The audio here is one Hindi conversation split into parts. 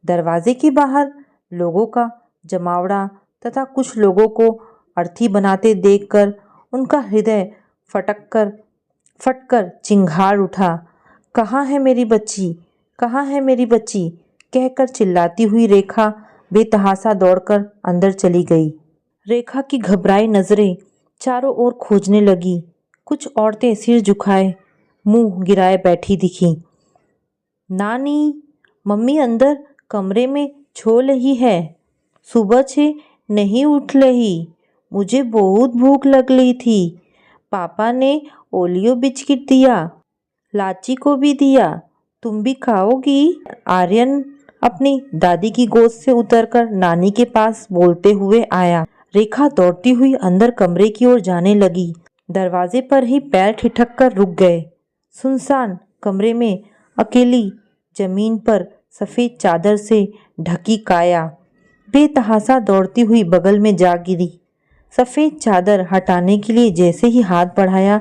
दरवाजे के बाहर लोगों का जमावड़ा तथा कुछ लोगों को अर्थी बनाते देखकर उनका हृदय फटकर चिंगार उठा। कहाँ है मेरी बच्ची, कहाँ है मेरी बच्ची कहकर चिल्लाती हुई रेखा बेतहासा दौड़कर अंदर चली गई। रेखा की घबराई नजरें चारों ओर खोजने लगी। कुछ औरतें सिर झुकाए मुंह गिराए बैठी दिखी। नानी, मम्मी अंदर कमरे में छो रही है, सुबह से नहीं उठ रही, मुझे बहुत भूख लग रही थी, पापा ने ओलियो बिस्किट दिया, लाची को भी दिया, तुम भी खाओगी? आर्यन अपनी दादी की गोद से उतरकर नानी के पास बोलते हुए आया। रेखा दौड़ती हुई अंदर कमरे की ओर जाने लगी। दरवाजे पर ही पैर ठिठक कर रुक गए। सुनसान कमरे में अकेली जमीन पर सफेद चादर से ढकी काया बेतहासा दौड़ती हुई बगल में जा गिरी। सफेद चादर हटाने के लिए जैसे ही हाथ बढ़ाया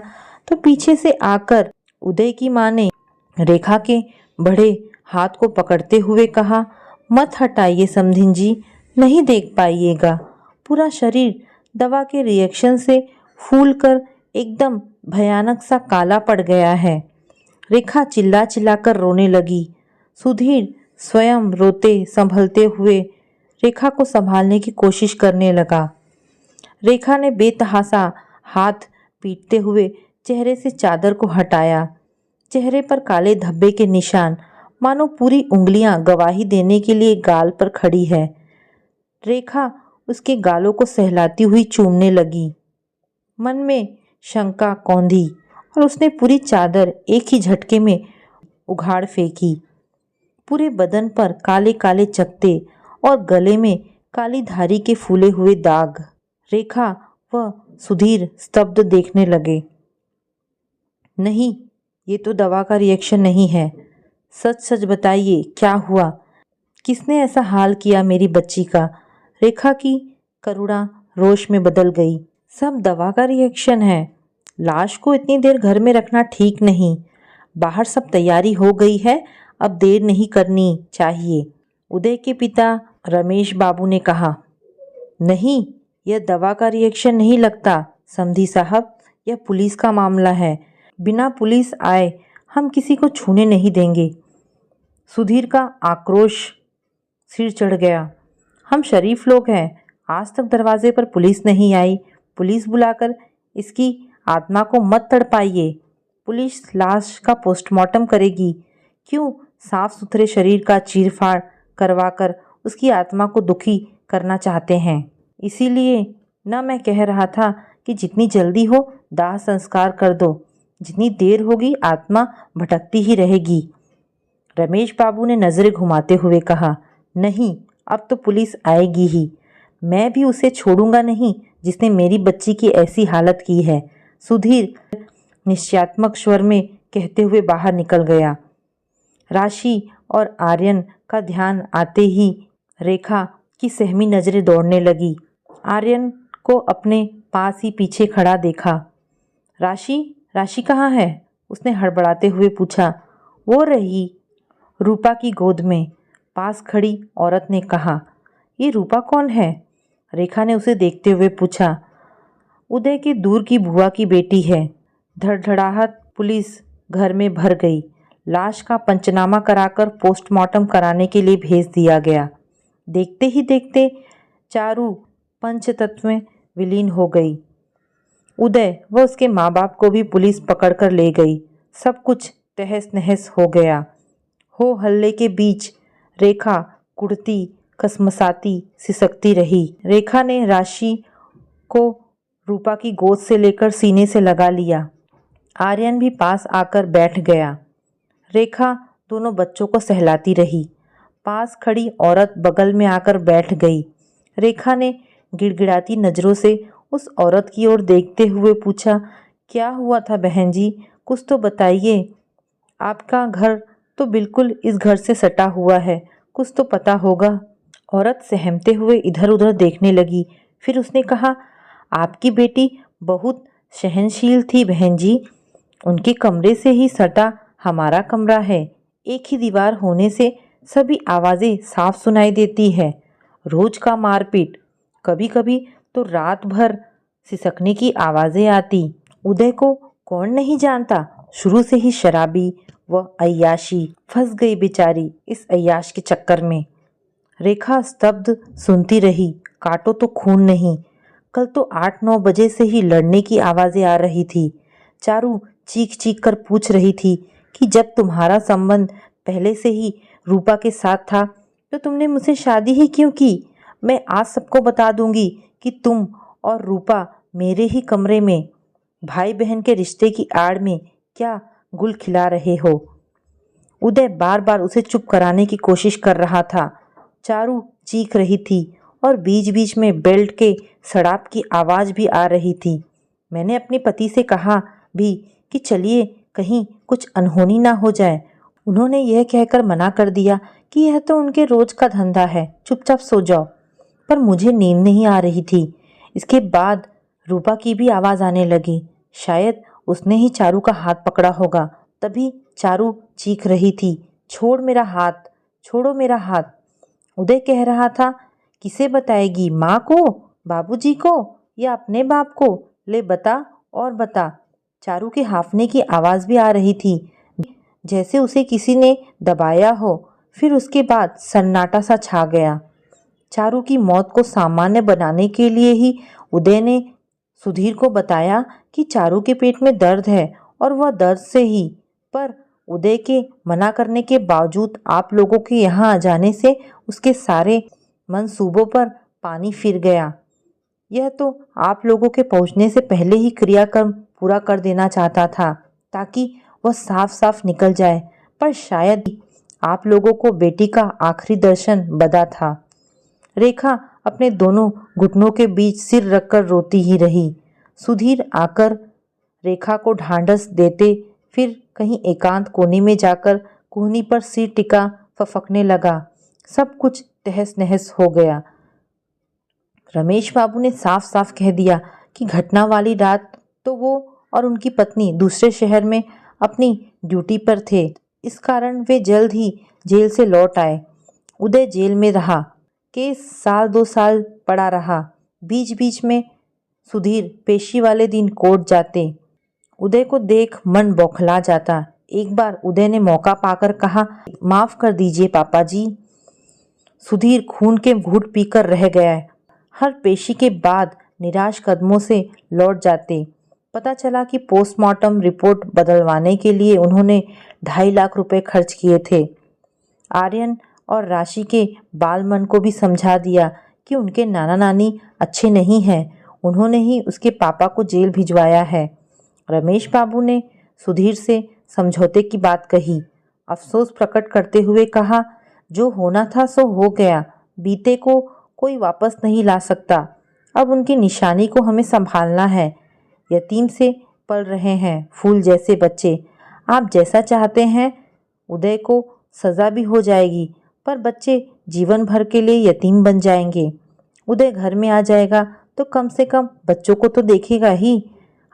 तो पीछे से आकर उदय की मां ने रेखा के बड़े हाथ को पकड़ते हुए कहा, मत हटाइए समधिन जी, नहीं देख पाइएगा। पूरा शरीर दवा के रिएक्शन से फूलकर एकदम भयानक सा काला पड़ गया है। रेखा चिल्ला चिल्लाकर रोने लगी। सुधीर स्वयं रोते संभलते हुए रेखा को संभालने की कोशिश करने लगा। रेखा ने बेतहासा हाथ पीटते हुए चेहरे से चादर को हटाया। चेहरे पर काले धब्बे के निशान, मानो पूरी उंगलियां गवाही देने के लिए गाल पर खड़ी है। रेखा उसके गालों को सहलाती हुई चूमने लगी। मन में शंका कौंधी और उसने पूरी चादर एक ही झटके में उघाड़ फेंकी। पूरे बदन पर काले काले चकत्ते और गले में काली धारी के फूले हुए दाग। रेखा व सुधीर स्तब्ध देखने लगे। नहीं, ये तो दवा का रिएक्शन नहीं है। सच सच बताइए, क्या हुआ? किसने ऐसा हाल किया मेरी बच्ची का? रेखा की करुणा रोष में बदल गई। सब दवा का रिएक्शन है। लाश को इतनी देर घर में रखना ठीक नहीं। बाहर सब तैयारी हो गई है, अब देर नहीं करनी चाहिए। उदय के पिता रमेश बाबू ने कहा। नहीं, यह दवा का रिएक्शन नहीं लगता समधी साहब, यह पुलिस का मामला है। बिना पुलिस आए हम किसी को छूने नहीं देंगे। सुधीर का आक्रोश सिर चढ़ गया। हम शरीफ लोग हैं, आज तक दरवाजे पर पुलिस नहीं आई। पुलिस बुलाकर इसकी आत्मा को मत तड़पाइए। पुलिस लाश का पोस्टमार्टम करेगी। क्यों साफ सुथरे शरीर का चीरफाड़ करवाकर उसकी आत्मा को दुखी करना चाहते हैं? इसीलिए न मैं कह रहा था कि जितनी जल्दी हो दाह संस्कार कर दो, जितनी देर होगी आत्मा भटकती ही रहेगी। रमेश बाबू ने नजरें घुमाते हुए कहा। नहीं, अब तो पुलिस आएगी ही। मैं भी उसे छोड़ूंगा नहीं जिसने मेरी बच्ची की ऐसी हालत की है। सुधीर निश्चयात्मक स्वर में कहते हुए बाहर निकल गया। राशि और आर्यन का ध्यान आते ही रेखा की सहमी नजरें दौड़ने लगी। आर्यन को अपने पास ही पीछे खड़ा देखा। राशि कहाँ है? उसने हड़बड़ाते हुए पूछा। वो रही रूपा की गोद में, पास खड़ी औरत ने कहा। ये रूपा कौन है? रेखा ने उसे देखते हुए पूछा। उदय की दूर की बुआ की बेटी है। धड़धड़ाहट पुलिस घर में भर गई। लाश का पंचनामा कराकर पोस्टमार्टम कराने के लिए भेज दिया गया। देखते ही देखते चारू पंचतत्व में विलीन हो गई। उदय व उसके माँ बाप को भी पुलिस पकड़कर ले गई। सब कुछ तहस नहस हो गया। हो हल्ले के बीच रेखा कुड़ती कसमसाती सिसकती रही। रेखा ने राशि को रूपा की गोद से लेकर सीने से लगा लिया। आर्यन भी पास आकर बैठ गया। रेखा दोनों बच्चों को सहलाती रही। पास खड़ी औरत बगल में आकर बैठ गई। रेखा ने गिड़गिड़ाती नजरों से उस औरत की ओर देखते हुए पूछा, क्या हुआ था बहन जी? कुछ तो बताइए। आपका घर तो बिल्कुल इस घर से सटा हुआ है, कुछ तो पता होगा। औरत सहमते हुए इधर उधर देखने लगी। फिर उसने कहा, आपकी बेटी बहुत सहनशील थी बहन जी। उनके कमरे से ही सटा हमारा कमरा है। एक ही दीवार होने से सभी आवाज़ें साफ सुनाई देती है। रोज का मारपीट, कभी कभी तो रात भर सिसकने की आवाज़ें आती। उदय को कौन नहीं जानता, शुरू से ही शराबी व अय्याशी। फंस गई बेचारी इस अय्याश के चक्कर में। रेखा स्तब्ध सुनती रही। काटो तो खून नहीं। कल तो 8-9 बजे से ही लड़ने की आवाज़ें आ रही थी। चारू चीख चीख कर पूछ रही थी कि जब तुम्हारा संबंध पहले से ही रूपा के साथ था तो तुमने मुझसे शादी ही क्यों की? मैं आज सबको बता दूंगी कि तुम और रूपा मेरे ही कमरे में भाई बहन के रिश्ते की आड़ में क्या गुल खिला रहे हो। उदय बार बार उसे चुप कराने की कोशिश कर रहा था। चारू चीख रही थी और बीच बीच में बेल्ट के सड़ाप की आवाज़ भी आ रही थी। मैंने अपने पति से कहा भी कि चलिए कहीं कुछ अनहोनी ना हो जाए। उन्होंने यह कहकर मना कर दिया कि यह तो उनके रोज का धंधा है, चुपचाप सो जाओ। पर मुझे नींद नहीं आ रही थी। इसके बाद रूपा की भी आवाज़ आने लगी। शायद उसने ही चारू का हाथ पकड़ा होगा। तभी चारू चीख रही थी, छोड़ मेरा हाथ, छोड़ो मेरा हाथ। उदय कह रहा था, किसे बताएगी, माँ को, बाबूजी को या अपने बाप को? ले बता और बता। चारू के हाफने की आवाज़ भी आ रही थी, जैसे उसे किसी ने दबाया हो। फिर उसके बाद सन्नाटा सा छा गया। चारू की मौत को सामान्य बनाने के लिए ही उदय ने सुधीर को बताया कि चारू के पेट में दर्द है और वह दर्द से ही। पर उदय के मना करने के बावजूद आप लोगों के यहाँ आ जाने से उसके सारे मंसूबों पर पानी फिर गया। यह तो आप लोगों के पहुंचने से पहले ही क्रियाक्रम पूरा कर देना चाहता था ताकि वह साफ साफ निकल जाए। पर शायद आप लोगों को बेटी का आखिरी दर्शन बदा था। रेखा अपने दोनों घुटनों के बीच सिर रखकर रोती ही रही। सुधीर आकर रेखा को ढांढस देते फिर कहीं एकांत कोने में जाकर कोहनी पर सिर टिका फफकने लगा। सब कुछ तहस नहस हो गया। रमेश बाबू ने साफ साफ कह दिया कि घटना वाली रात तो वो और उनकी पत्नी दूसरे शहर में अपनी ड्यूटी पर थे। इस कारण वे जल्द ही जेल से लौट आए। उदय जेल में रहा। केस 1-2 साल पड़ा रहा। बीच बीच में सुधीर पेशी वाले दिन कोर्ट जाते। उदय को देख मन बौखला जाता। एक बार उदय ने मौका पाकर कहा, माफ कर दीजिए पापा जी। सुधीर खून के घूंट पीकर रह गया। हर पेशी के बाद निराश कदमों से लौट जाते। पता चला कि पोस्टमार्टम रिपोर्ट बदलवाने के लिए उन्होंने 2.5 लाख रुपए खर्च किए थे। आर्यन और राशि के बालमन को भी समझा दिया कि उनके नाना नानी अच्छे नहीं हैं। उन्होंने ही उसके पापा को जेल भिजवाया है। रमेश बाबू ने सुधीर से समझौते की बात कही। अफसोस प्रकट करते हुए कहा, जो होना था सो हो गया। बीते को कोई वापस नहीं ला सकता। अब उनकी निशानी को हमें संभालना है। यतीम से पल रहे हैं फूल जैसे बच्चे। आप जैसा चाहते हैं। उदय को सज़ा भी हो जाएगी पर बच्चे जीवन भर के लिए यतीम बन जाएंगे। उदय घर में आ जाएगा तो कम से कम बच्चों को तो देखेगा ही।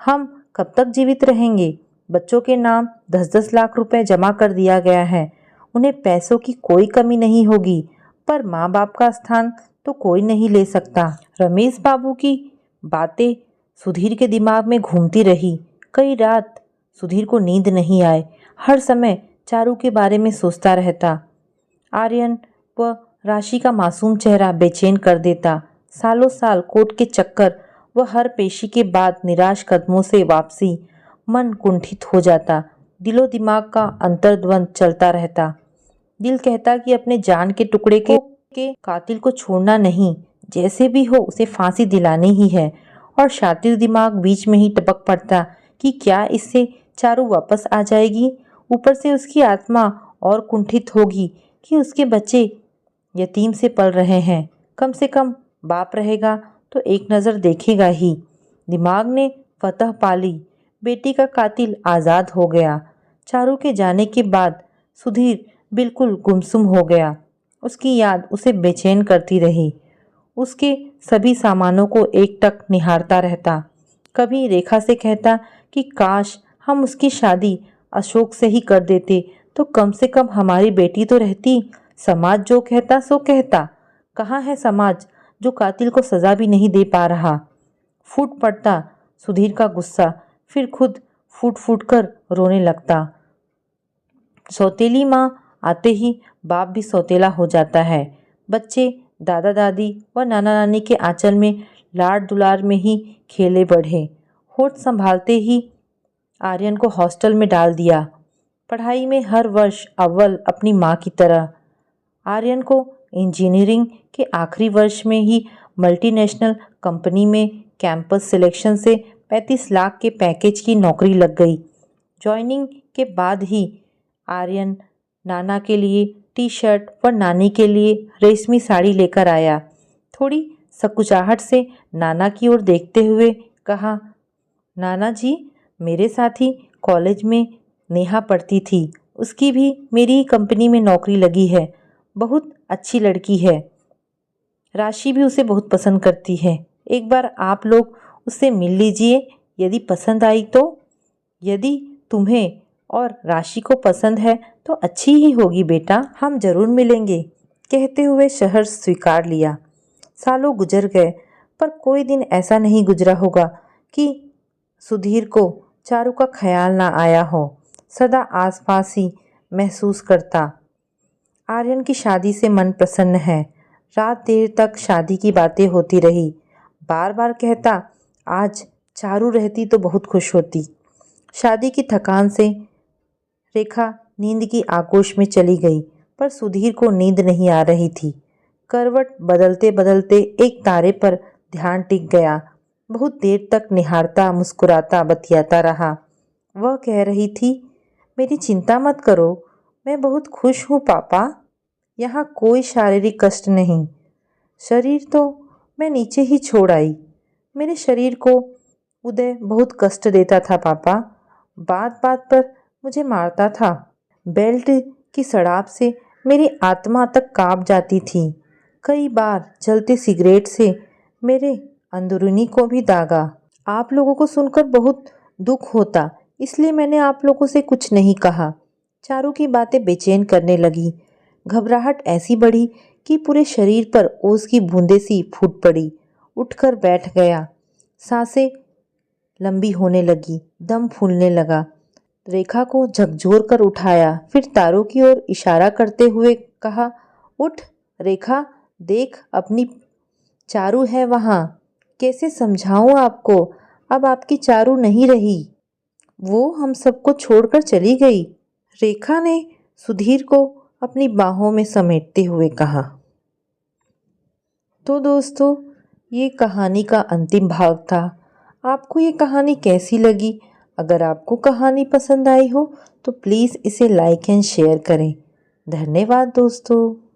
हम कब तक जीवित रहेंगे? बच्चों के नाम 10-10 लाख रुपए जमा कर दिया गया है। उन्हें पैसों की कोई कमी नहीं होगी, पर माँ बाप का स्थान तो कोई नहीं ले सकता। रमेश बाबू की बातें सुधीर के दिमाग में घूमती रही। कई रात सुधीर को नींद नहीं आए। हर समय चारू के बारे में सोचता रहता। आर्यन व राशि का मासूम चेहरा बेचैन कर देता। सालों साल कोर्ट के चक्कर व हर पेशी के बाद निराश कदमों से वापसी, मन कुंठित हो जाता। दिलो दिमाग का अंतर्द्वंद चलता रहता। दिल कहता कि अपने जान के टुकड़े के कातिल को छोड़ना नहीं, जैसे भी हो उसे फांसी दिलानी ही है। और शातिर दिमाग बीच में ही टपक पड़ता कि क्या इससे चारू वापस आ जाएगी। ऊपर से उसकी आत्मा और कुंठित होगी कि उसके बच्चे यतीम से पल रहे हैं। कम से कम बाप रहेगा तो एक नज़र देखेगा ही। दिमाग ने फतह पा ली। बेटी का कातिल आज़ाद हो गया। चारू के जाने के बाद सुधीर बिल्कुल गुमसुम हो गया। उसकी याद उसे बेचैन करती रही। उसके सभी सामानों को एकटक निहारता रहता। कभी रेखा से कहता कि काश हम उसकी शादी अशोक से ही कर देते तो कम से कम हमारी बेटी तो रहती। समाज जो कहता सो कहता। कहाँ है समाज जो कातिल को सजा भी नहीं दे पा रहा। फूट पड़ता सुधीर का गुस्सा, फिर खुद फूट फूट कर रोने लगता। सौतेली माँ आते ही बाप भी सौतेला हो जाता है। बच्चे दादा दादी व नाना नानी के आंचल में लाड दुलार में ही खेले बढ़े। होठ संभालते ही आर्यन को हॉस्टल में डाल दिया। पढ़ाई में हर वर्ष अव्वल अपनी माँ की तरह। आर्यन को इंजीनियरिंग के आखिरी वर्ष में ही मल्टीनेशनल कंपनी में कैंपस सिलेक्शन से 35 लाख के पैकेज की नौकरी लग गई। जॉइनिंग के बाद ही आर्यन नाना के लिए टी शर्ट व नानी के लिए रेशमी साड़ी लेकर आया। थोड़ी सकुचाहट से नाना की ओर देखते हुए कहा, नाना जी, मेरे साथ ही कॉलेज में नेहा पढ़ती थी, उसकी भी मेरी ही कंपनी में नौकरी लगी है। बहुत अच्छी लड़की है, राशि भी उसे बहुत पसंद करती है। एक बार आप लोग उससे मिल लीजिए, यदि पसंद आई तो। यदि तुम्हें और राशि को पसंद है तो अच्छी ही होगी बेटा, हम जरूर मिलेंगे, कहते हुए शहर स्वीकार लिया। सालों गुजर गए, पर कोई दिन ऐसा नहीं गुजरा होगा कि सुधीर को चारू का ख्याल ना आया हो। सदा आसपास ही महसूस करता। आर्यन की शादी से मन प्रसन्न है। रात देर तक शादी की बातें होती रही। बार बार कहता, आज चारू रहती तो बहुत खुश होती। शादी की थकान से रेखा नींद की आगोश में चली गई, पर सुधीर को नींद नहीं आ रही थी। करवट बदलते बदलते एक तारे पर ध्यान टिक गया। बहुत देर तक निहारता मुस्कुराता बतियाता रहा। वह कह रही थी, मेरी चिंता मत करो, मैं बहुत खुश हूँ पापा। यहाँ कोई शारीरिक कष्ट नहीं। शरीर तो मैं नीचे ही छोड़ आई। मेरे शरीर को उदय बहुत कष्ट देता था पापा। बात बात पर मुझे मारता था। बेल्ट की सड़ाप से मेरी आत्मा तक कांप जाती थी। कई बार जलते सिगरेट से मेरे अंदरूनी को भी दागा। आप लोगों को सुनकर बहुत दुख होता, इसलिए मैंने आप लोगों से कुछ नहीं कहा। चारू की बातें बेचैन करने लगी। घबराहट ऐसी बढ़ी कि पूरे शरीर पर ओस की बूंदें सी फूट पड़ी। उठकर बैठ गया। सांसें लंबी होने लगी, दम फूलने लगा। रेखा को झकझोर कर उठाया, फिर तारों की ओर इशारा करते हुए कहा, उठ रेखा, देख अपनी चारू है वहाँ। कैसे समझाऊं आपको, अब आपकी चारू नहीं रही, वो हम सबको छोड़कर चली गई। रेखा ने सुधीर को अपनी बाहों में समेटते हुए कहा। तो दोस्तों, ये कहानी का अंतिम भाग था। आपको ये कहानी कैसी लगी? अगर आपको कहानी पसंद आई हो तो प्लीज़ इसे लाइक एंड शेयर करें। धन्यवाद दोस्तों।